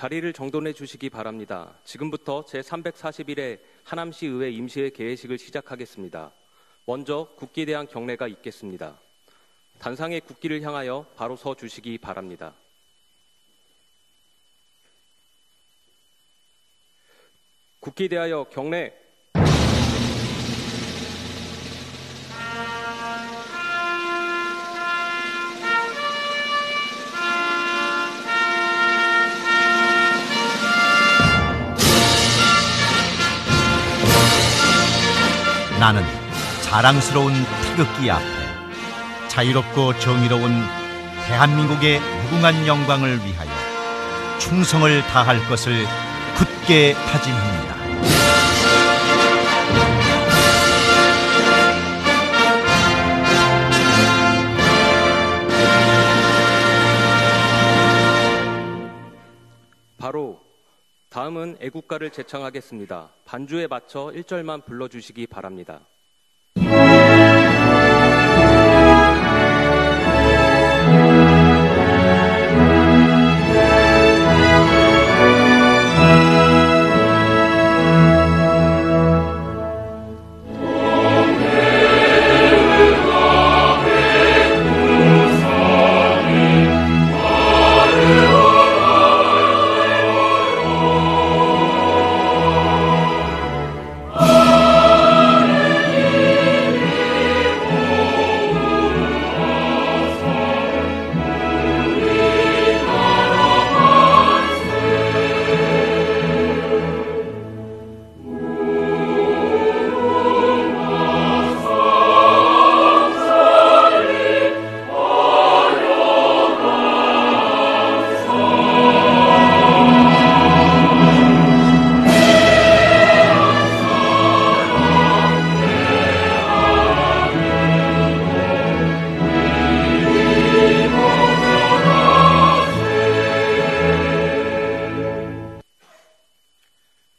자리를 정돈해 주시기 바랍니다. 지금부터 제341회 하남시 의회 임시회 개회식을 시작하겠습니다. 먼저 국기에 대한 경례가 있겠습니다. 단상의 국기를 향하여 바로 서 주시기 바랍니다. 국기에 대하여 경례. 나는 자랑스러운 태극기 앞에 자유롭고 정의로운 대한민국의 무궁한 영광을 위하여 충성을 다할 것을 굳게 다짐합니다. 바로 다음은 애국가를 제창하겠습니다. 반주에 맞춰 1절만 불러주시기 바랍니다.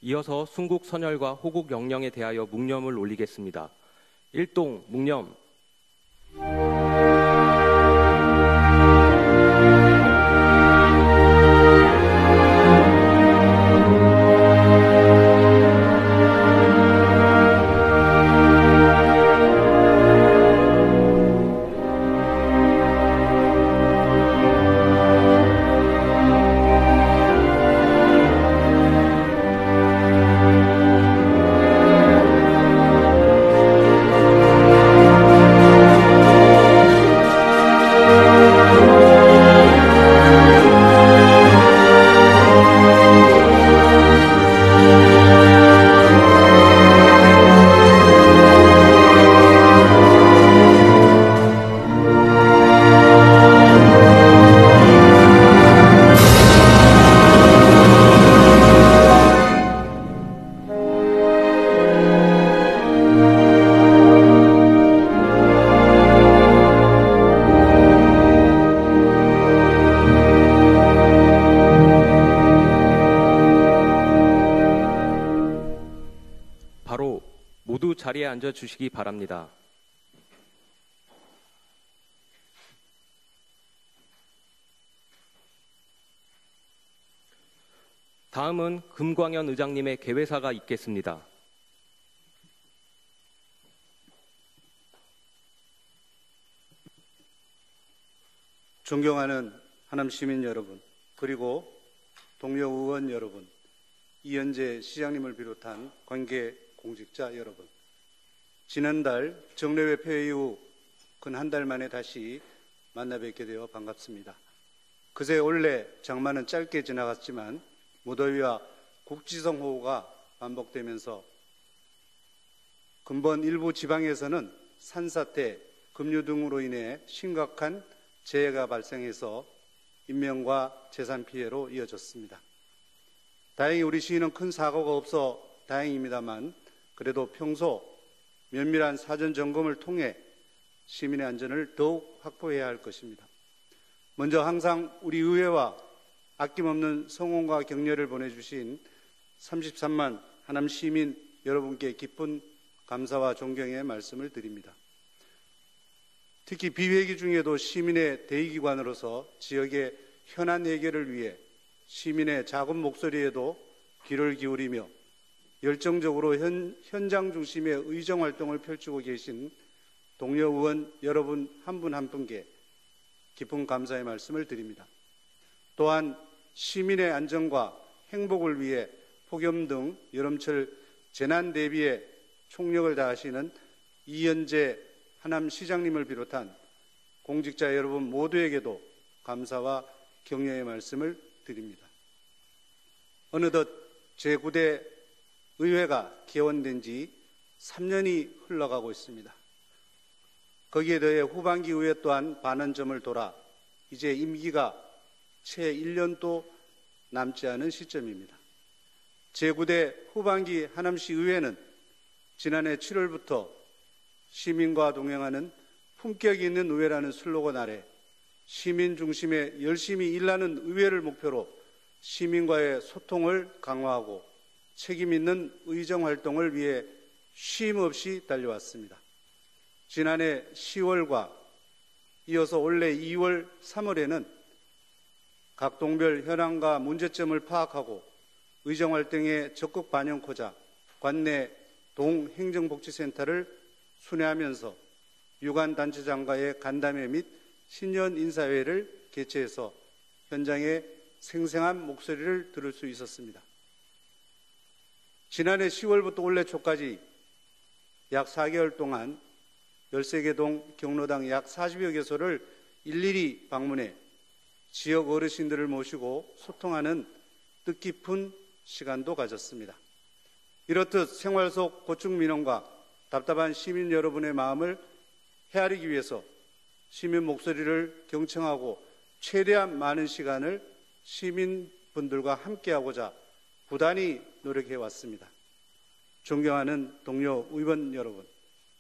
이어서 순국 선열과 호국 영령에 대하여 묵념을 올리겠습니다. 일동 묵념. 바로 모두 자리에 앉아 주시기 바랍니다. 다음은 금광현 의장님의 개회사가 있겠습니다. 존경하는 하남 시민 여러분, 그리고 동료 의원 여러분, 이현재 시장님을 비롯한 관계 공직자 여러분, 지난달 정례회 폐회 이후 근 한 달 만에 다시 만나 뵙게 되어 반갑습니다. 그새 올해 장마는 짧게 지나갔지만 무더위와 국지성호우가 반복되면서 근본 일부 지방에서는 산사태, 급류 등으로 인해 심각한 재해가 발생해서 인명과 재산 피해로 이어졌습니다. 다행히 우리 시민은 큰 사고가 없어 다행입니다만 그래도 평소 면밀한 사전 점검을 통해 시민의 안전을 더욱 확보해야 할 것입니다. 먼저 항상 우리 의회와 아낌없는 성원과 격려를 보내주신 33만 하남 시민 여러분께 깊은 감사와 존경의 말씀을 드립니다. 특히 비회기 중에도 시민의 대의기관으로서 지역의 현안 해결을 위해 시민의 작은 목소리에도 귀를 기울이며 열정적으로 현장 중심의 의정활동을 펼치고 계신 동료 의원 여러분 한 분 한 분께 깊은 감사의 말씀을 드립니다. 또한 시민의 안전과 행복을 위해 폭염 등 여름철 재난 대비에 총력을 다하시는 이현재 하남시장님을 비롯한 공직자 여러분 모두에게도 감사와 격려의 말씀을 드립니다. 어느덧 제9대 의회가 개원된 지 3년이 흘러가고 있습니다. 거기에 더해 후반기 의회 또한 반환점을 돌아 이제 임기가 채 1년도 남지 않은 시점입니다. 제9대 후반기 하남시 의회는 지난해 7월부터 시민과 동행하는 품격 있는 의회라는 슬로건 아래 시민 중심의 열심히 일하는 의회를 목표로 시민과의 소통을 강화하고 책임 있는 의정 활동을 위해 쉼 없이 달려왔습니다. 지난해 10월과 이어서 올해 2월, 3월에는 각 동별 현황과 문제점을 파악하고 의정 활동에 적극 반영코자 관내 동행정복지센터를 순회하면서 유관단체장과의 간담회 및 신년 인사회를 개최해서 현장의 생생한 목소리를 들을 수 있었습니다. 지난해 10월부터 올해 초까지 약 4개월 동안 13개 동 경로당 약 40여 개소를 일일이 방문해 지역 어르신들을 모시고 소통하는 뜻깊은 시간도 가졌습니다. 이렇듯 생활 속 고충 민원과 답답한 시민 여러분의 마음을 헤아리기 위해서 시민 목소리를 경청하고 최대한 많은 시간을 시민분들과 함께하고자 부단히 노력해 왔습니다. 존경하는 동료 의원 여러분,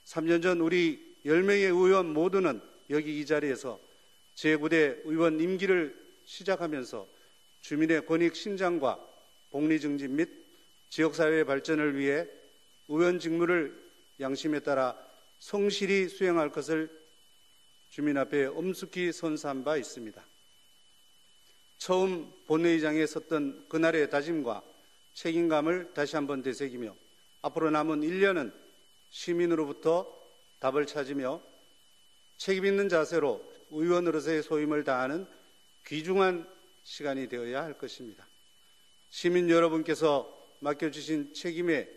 3년 전 우리 10명의 의원 모두는 여기 이 자리에서 제9대 의원 임기를 시작하면서 주민의 권익 신장과 복리 증진 및 지역사회의 발전을 위해 의원 직무를 양심에 따라 성실히 수행할 것을 주민 앞에 엄숙히 선사한 바 있습니다. 처음 본회의장에 섰던 그날의 다짐과 책임감을 다시 한번 되새기며 앞으로 남은 1년은 시민으로부터 답을 찾으며 책임 있는 자세로 의원으로서의 소임을 다하는 귀중한 시간이 되어야 할 것입니다. 시민 여러분께서 맡겨주신 책임에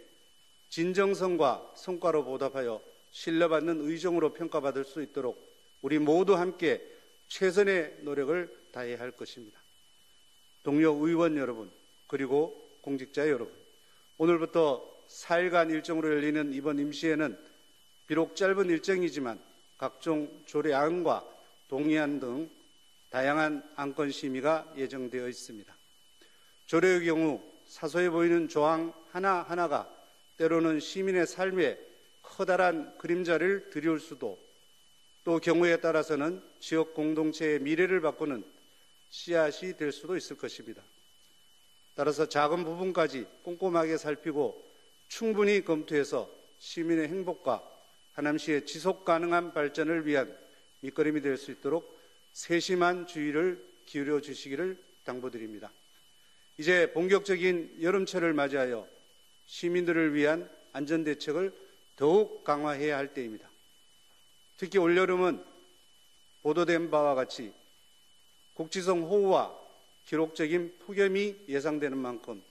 진정성과 성과로 보답하여 신뢰받는 의정으로 평가받을 수 있도록 우리 모두 함께 최선의 노력을 다해야 할 것입니다. 동료 의원 여러분, 그리고 공직자 여러분, 오늘부터 4일간 일정으로 열리는 이번 임시회는 비록 짧은 일정이지만 각종 조례안과 동의안 등 다양한 안건 심의가 예정되어 있습니다. 조례의 경우 사소해 보이는 조항 하나하나가 때로는 시민의 삶에 커다란 그림자를 드리울 수도, 또 경우에 따라서는 지역 공동체의 미래를 바꾸는 씨앗이 될 수도 있을 것입니다. 따라서 작은 부분까지 꼼꼼하게 살피고 충분히 검토해서 시민의 행복과 하남시의 지속 가능한 발전을 위한 밑거름이 될 수 있도록 세심한 주의를 기울여 주시기를 당부드립니다. 이제 본격적인 여름철을 맞이하여 시민들을 위한 안전대책을 더욱 강화해야 할 때입니다. 특히 올여름은 보도된 바와 같이 국지성 호우와 기록적인 폭염이 예상되는 만큼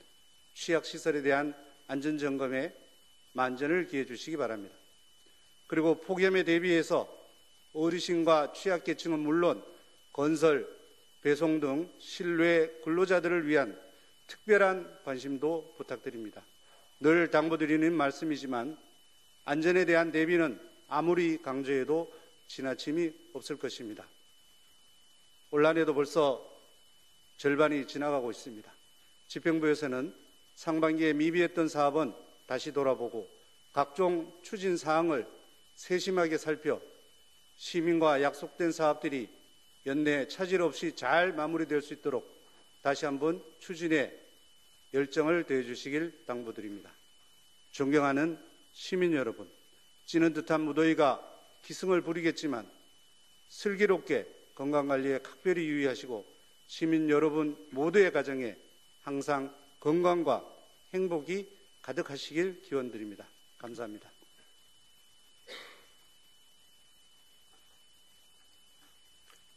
취약시설에 대한 안전점검에 만전을 기해 주시기 바랍니다. 그리고 폭염에 대비해서 어르신과 취약계층은 물론 건설, 배송 등 실외 근로자들을 위한 특별한 관심도 부탁드립니다. 늘 당부드리는 말씀이지만 안전에 대한 대비는 아무리 강조해도 지나침이 없을 것입니다. 올 한해도 벌써 절반이 지나가고 있습니다. 집행부에서는 상반기에 미비했던 사업은 다시 돌아보고 각종 추진 사항을 세심하게 살펴 시민과 약속된 사업들이 연내 차질 없이 잘 마무리될 수 있도록 다시 한번 추진에 열정을 더해 주시길 당부드립니다. 존경하는 시민 여러분, 찌는 듯한 무더위가 기승을 부리겠지만 슬기롭게 건강관리에 각별히 유의하시고 시민 여러분 모두의 가정에 항상 건강과 행복이 가득하시길 기원드립니다. 감사합니다.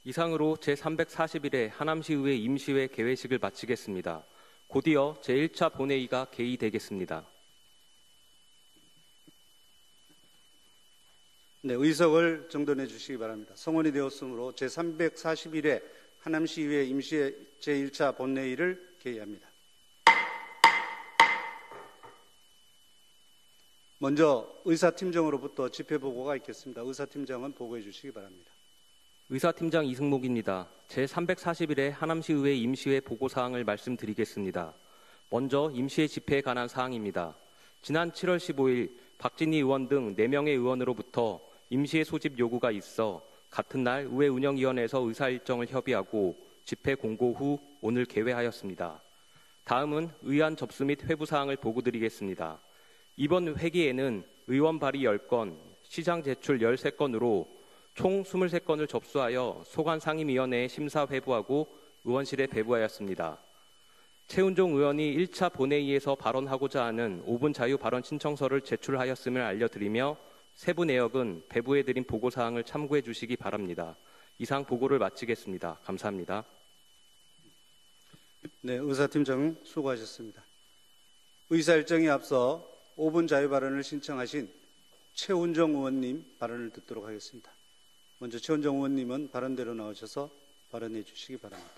이상으로 제341회 하남시의회 임시회 개회식을 마치겠습니다. 곧이어 제1차 본회의가 개의되겠습니다. 네, 의석을 정돈해 주시기 바랍니다. 성원이 되었으므로 제341회 하남시의회 임시회 제1차 본회의를 개의합니다. 먼저 의사팀장으로부터 집회보고가 있겠습니다. 의사팀장은 보고해 주시기 바랍니다. 의사팀장 이승목입니다. 제341회 하남시의회 임시회 보고사항을 말씀드리겠습니다. 먼저 임시회 집회에 관한 사항입니다. 지난 7월 15일 박진희 의원 등 4명의 의원으로부터 임시회 소집 요구가 있어 같은 날 의회 운영위원회에서 의사 일정을 협의하고 집회 공고 후 오늘 개회하였습니다. 다음은 의안 접수 및 회부 사항을 보고드리겠습니다. 이번 회기에는 의원 발의 10건, 시장 제출 13건으로 총 23건을 접수하여 소관상임위원회에 심사 회부하고 의원실에 배부하였습니다. 최은종 의원이 1차 본회의에서 발언하고자 하는 5분 자유 발언 신청서를 제출하였음을 알려드리며 세부 내역은 배부해드린 보고사항을 참고해 주시기 바랍니다. 이상 보고를 마치겠습니다. 감사합니다. 네, 의사팀장 수고하셨습니다. 의사 일정에 앞서 5분 자유 발언을 신청하신 최은종 의원님 발언을 듣도록 하겠습니다. 먼저 최은종 의원님은 발언대로 나오셔서 발언해 주시기 바랍니다.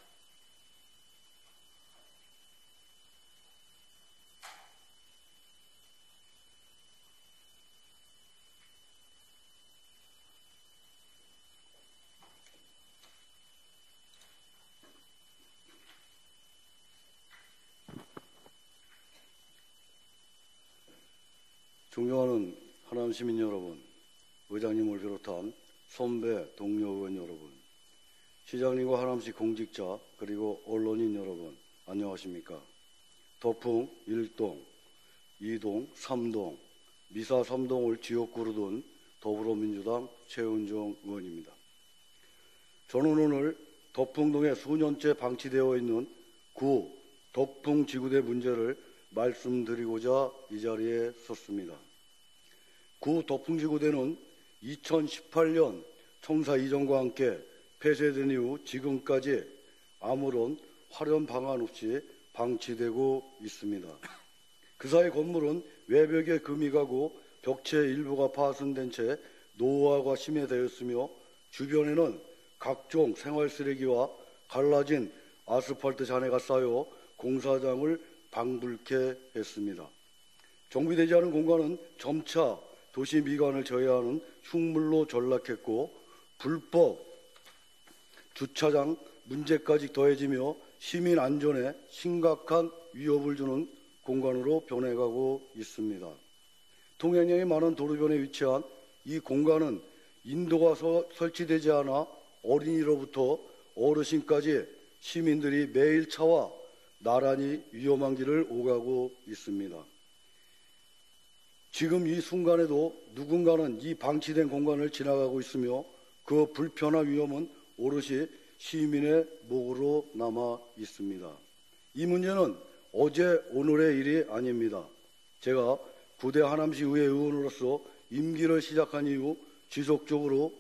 존경하는 하남 시민 여러분, 의장님을 비롯한 선배 동료 의원 여러분, 시장님과 하남시 공직자 그리고 언론인 여러분, 안녕하십니까? 덕풍 1동, 2동, 3동, 미사 3동을 지역구로 둔 더불어민주당 최은종 의원입니다. 저는 오늘 덕풍동에 수년째 방치되어 있는 구 덕풍지구대 문제를 말씀드리고자 이 자리에 섰습니다. 구 덕풍지구대는 2018년 청사 이전과 함께 폐쇄된 이후 지금까지 아무런 활용 방안 없이 방치되고 있습니다. 그 사이 건물은 외벽에 금이 가고 벽체 일부가 파손된 채 노후화가 심해되었으며 주변에는 각종 생활 쓰레기와 갈라진 아스팔트 잔해가 쌓여 공사장을 방불케 했습니다. 정비되지 않은 공간은 점차 도시 미관을 저해하는 흉물로 전락했고 불법 주차장 문제까지 더해지며 시민 안전에 심각한 위협을 주는 공간으로 변해가고 있습니다. 통행량이 많은 도로변에 위치한 이 공간은 인도가 설치되지 않아 어린이로부터 어르신까지 시민들이 매일 차와 나란히 위험한 길을 오가고 있습니다. 지금 이 순간에도 누군가는 이 방치된 공간을 지나가고 있으며 그 불편한 위험은 오롯이 시민의 몫으로 남아 있습니다. 이 문제는 어제 오늘의 일이 아닙니다. 제가 9대 하남시 의회 의원으로서 임기를 시작한 이후 지속적으로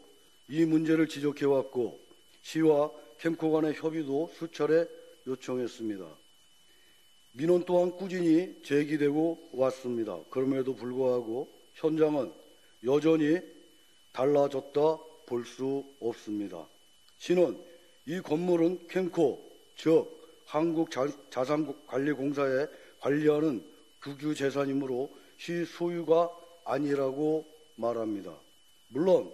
이 문제를 지적해왔고 시와 캠코 간의 협의도 수차례 요청했습니다. 민원 또한 꾸준히 제기되고 왔습니다. 그럼에도 불구하고 현장은 여전히 달라졌다 볼 수 없습니다. 시는 이 건물은 캠코, 즉 한국자산관리공사에 관리하는 국유재산이므로 시 소유가 아니라고 말합니다. 물론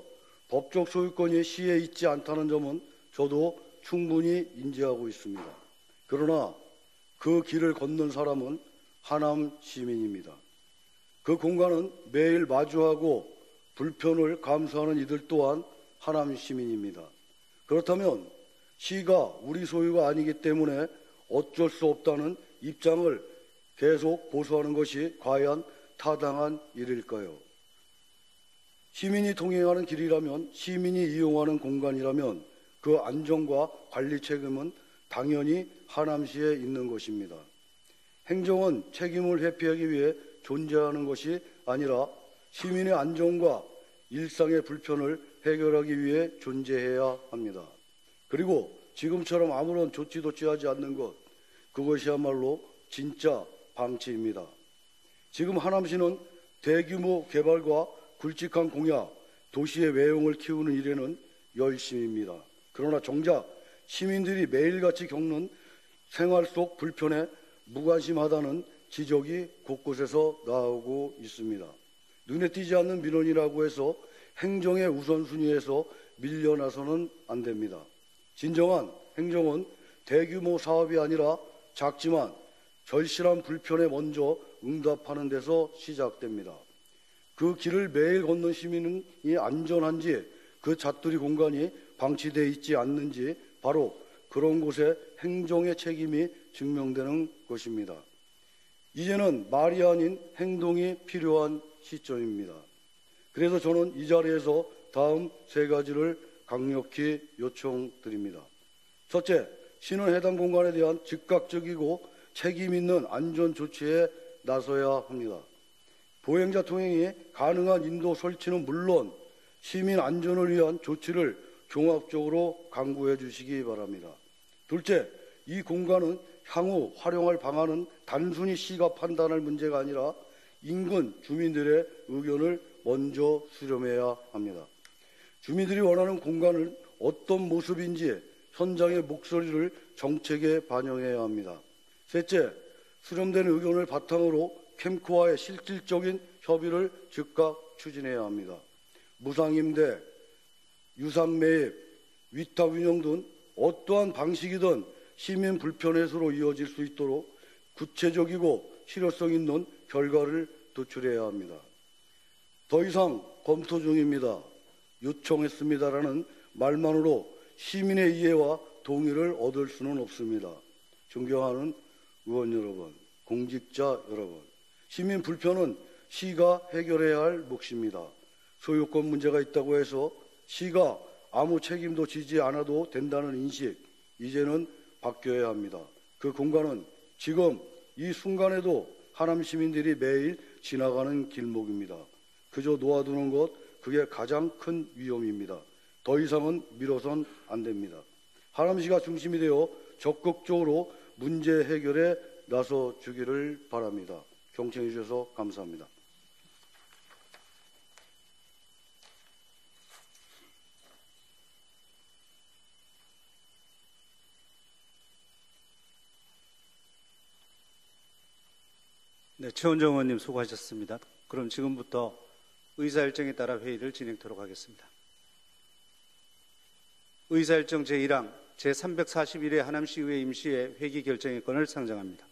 법적 소유권이 시에 있지 않다는 점은 저도 충분히 인지하고 있습니다. 그러나 그 길을 걷는 사람은 하남 시민입니다. 그 공간은 매일 마주하고 불편을 감수하는 이들 또한 하남 시민입니다. 그렇다면 시가 우리 소유가 아니기 때문에 어쩔 수 없다는 입장을 계속 고수하는 것이 과연 타당한 일일까요? 시민이 통행하는 길이라면, 시민이 이용하는 공간이라면 그 안전과 관리 책임은 당연히 하남시에 있는 것입니다. 행정은 책임을 회피하기 위해 존재하는 것이 아니라 시민의 안전과 일상의 불편을 해결하기 위해 존재해야 합니다. 그리고 지금처럼 아무런 조치도 취하지 않는 것, 그것이야말로 진짜 방치입니다. 지금 하남시는 대규모 개발과 굵직한 공약, 도시의 외형을 키우는 일에는 열심입니다. 그러나 정작 시민들이 매일같이 겪는 생활 속 불편에 무관심하다는 지적이 곳곳에서 나오고 있습니다. 눈에 띄지 않는 민원이라고 해서 행정의 우선순위에서 밀려나서는 안 됩니다. 진정한 행정은 대규모 사업이 아니라 작지만 절실한 불편에 먼저 응답하는 데서 시작됩니다. 그 길을 매일 걷는 시민이 안전한지, 그 잣두리 공간이 방치되어 있지 않는지 바로 그런 곳에 행정의 책임이 증명되는 것입니다. 이제는 말이 아닌 행동이 필요한 시점입니다. 그래서 저는 이 자리에서 다음 세 가지를 강력히 요청드립니다. 첫째, 시는 해당 공간에 대한 즉각적이고 책임 있는 안전 조치에 나서야 합니다. 보행자 통행이 가능한 인도 설치는 물론 시민 안전을 위한 조치를 종합적으로 강구해 주시기 바랍니다. 둘째, 이 공간은 향후 활용할 방안은 단순히 시가 판단할 문제가 아니라 인근 주민들의 의견을 먼저 수렴해야 합니다. 주민들이 원하는 공간은 어떤 모습인지 현장의 목소리를 정책에 반영해야 합니다. 셋째, 수렴된 의견을 바탕으로 캠코와의 실질적인 협의를 즉각 추진해야 합니다. 무상임대, 유상매입, 위탁 운영 등 어떠한 방식이든 시민 불편 해소로 이어질 수 있도록 구체적이고 실효성 있는 결과를 도출해야 합니다. 더 이상 검토 중입니다. 요청했습니다라는 말만으로 시민의 이해와 동의를 얻을 수는 없습니다. 존경하는 의원 여러분, 공직자 여러분, 시민 불편은 시가 해결해야 할 몫입니다. 소유권 문제가 있다고 해서 시가 아무 책임도 지지 않아도 된다는 인식, 이제는 바뀌어야 합니다. 그 공간은 지금 이 순간에도 하남 시민들이 매일 지나가는 길목입니다. 그저 놓아두는 것, 그게 가장 큰 위험입니다. 더 이상은 미뤄선 안 됩니다. 하남시가 중심이 되어 적극적으로 문제 해결에 나서 주기를 바랍니다. 경청해 주셔서 감사합니다. 네, 최원정 의원님 수고하셨습니다. 그럼 지금부터 의사일정에 따라 회의를 진행토록 하겠습니다. 의사일정 제1항 제341회 하남시의회 임시회 회기 결정의 건을 상정합니다.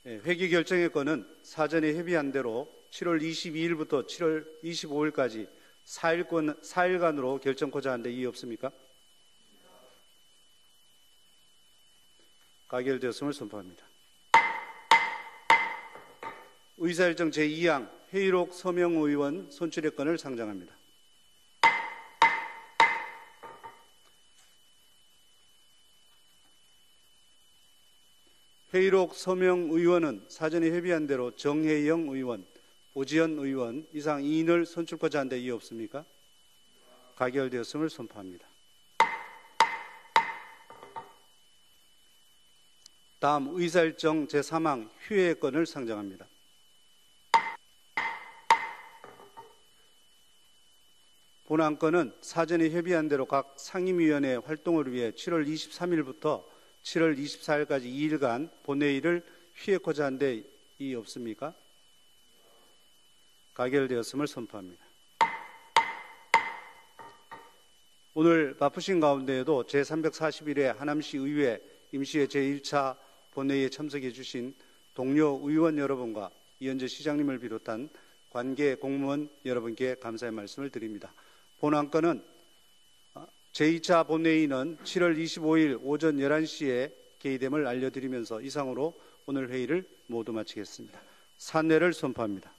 네, 회기 결정의 건은 사전에 협의한 대로 7월 22일부터 7월 25일까지 4일간으로 결정코자 하는데 이의 없습니까? 가결되었음을 선포합니다. 의사일정 제2항 회의록 서명 의원 손출의 건을 상정합니다. 회의록 서명 의원은 사전에 협의한 대로 정혜영 의원, 오지연 의원 이상 2인을 선출코자 하는데 이의 없습니까? 가결되었음을 선포합니다. 다음 의사일정 제3항 휴회의 건을 상정합니다. 본안 건은 사전에 협의한 대로 각 상임위원회 활동을 위해 7월 23일부터 7월 24일까지 2일간 본회의를 휴회코자 하는데 이의 없습니까? 가결되었음을 선포합니다. 오늘 바쁘신 가운데에도 제341회 하남시 의회 임시회 제1차 본회의에 참석해 주신 동료 의원 여러분과 이현재 시장님을 비롯한 관계 공무원 여러분께 감사의 말씀을 드립니다. 본안 건은 제2차 본회의는 7월 25일 오전 11시에 개의됨을 알려드리면서 이상으로 오늘 회의를 모두 마치겠습니다. 산회를 선포합니다.